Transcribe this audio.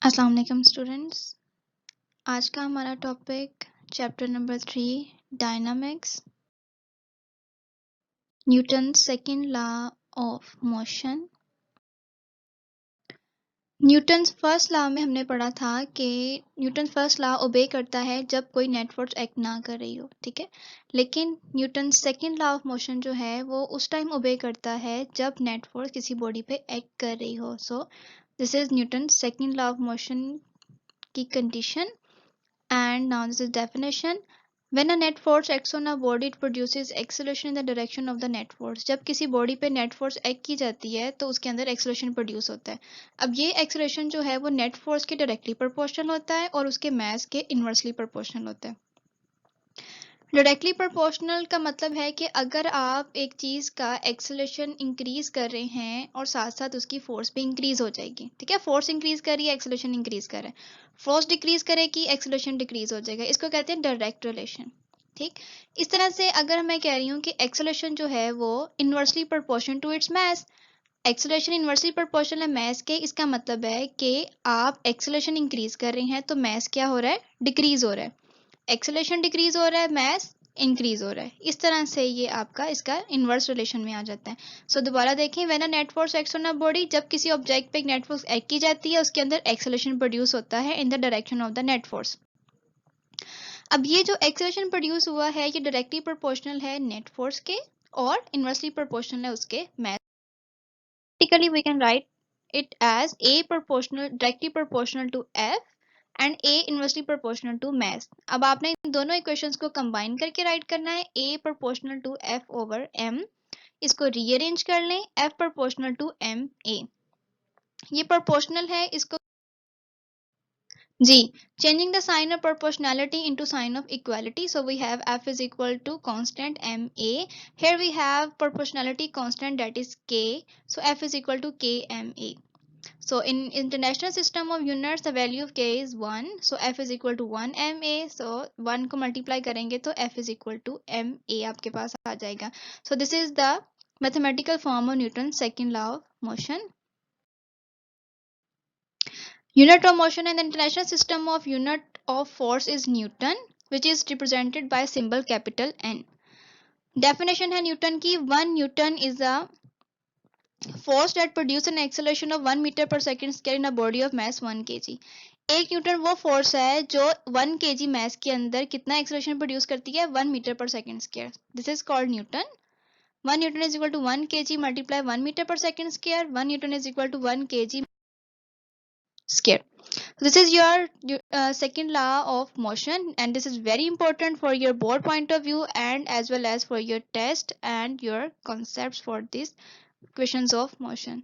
अस्सलाम वालेकुम स्टूडेंट्स। आज का हमारा topic chapter number 3 dynamics, Newton second law of motion. Newton first law में हमने पढ़ा था कि न्यूटन फर्स्ट लॉ ओबे करता है जब कोई नेट फोर्स एक्ट ना कर रही हो, ठीक है। लेकिन Newton second law of motion जो है वो उस टाइम ओबे करता है जब नेट फोर्स किसी बॉडी पे एक्ट कर रही हो। So this is Newton second law of motion की condition. And now this is definition. When a net force acts on a body, it produces acceleration in the direction of the net force. जब किसी body पे net force act की जाती है तो उसके अंदर एक्सेलरेशन प्रोड्यूस होता है। अब ये एक्सेलरेशन जो है वो नेट फोर्स के डायरेक्टली प्रोपोर्शनल होता है और उसके मास के इनवर्सली प्रोपोर्शनल होता है। डायरेक्टली प्रोपोर्शनल का मतलब है कि अगर आप एक चीज़ का एक्सेलरेशन इंक्रीज कर रहे हैं और साथ साथ उसकी फोर्स भी इंक्रीज हो जाएगी, ठीक है। फोर्स इंक्रीज कर रही है, एक्सेलरेशन इंक्रीज कर रहा है। फोर्स डिक्रीज करेगी, एक्सेलरेशन डिक्रीज हो जाएगा। इसको कहते हैं डायरेक्ट रिलेशन, ठीक। इस तरह से अगर मैं कह रही हूँ कि एक्सेलरेशन जो है वो inversely proportion to its mass, acceleration inversely proportional है मास के, इसका मतलब है कि आप एक्सेलरेशन इंक्रीज कर रहे हैं तो मास क्या हो रहा है, डिक्रीज हो रहा है। एक्सेलरेशन डिक्रीज हो रहा है, मास इंक्रीज हो रहा है। इस तरह से ये आपका इसका इनवर्स रिलेशन में आ जाता है। सो दोबारा देखें, when a net force acts on a body, जब किसी ऑब्जेक्ट पे एक नेट फोर्स एक्ट की जाती है उसके अंदर एक्सेलरेशन प्रोड्यूस होता है in the direction of the net force. अब ये जो एक्सेलरेशन प्रोड्यूस हुआ है ये डायरेक्टली प्रोपोर्शनल है नेट फोर्स के और इनवर्सली प्रोपोर्शनल है उसके मास। Practically we can write it as A proportional directly proportional to F and A inversely proportional to mass। अब आपने इन दोनों इक्वेशंस को कंबाइन करके राइट करना है। A proportional to F over M, इसको रीअरेंज कर लें, F proportional to M A। ये प्रोपोर्शनल है, इसको जी changing the sign of proportionality into sign of equality. So we have F is equal to constant M A, here we have proportionality constant that is K, so F is equal to K M A। So in international system of units the value of k is 1, so f is equal to 1 ma, so 1 को multiply करेंगे तो f is equal to ma आपके पास आ जाएगा। So this is the mathematical form of Newton's second law of motion. Unit of motion in the international system of unit of force is Newton, which is represented by symbol capital N. Definition है Newton की, 1 Newton is a force that produce an acceleration of 1 meter per second square in a body of mass 1 kg। एक Newton वो force है जो 1 kg मास के अंदर कितना acceleration produce करती है, 1 metre per second square. This is called Newton. 1 Newton is equal to 1 kg multiply 1 metre per second square, 1 Newton is equal to 1 kg square। This is your second law of motion and this is very important for your board point of view and as well as for your test and your concepts for these questions of motion.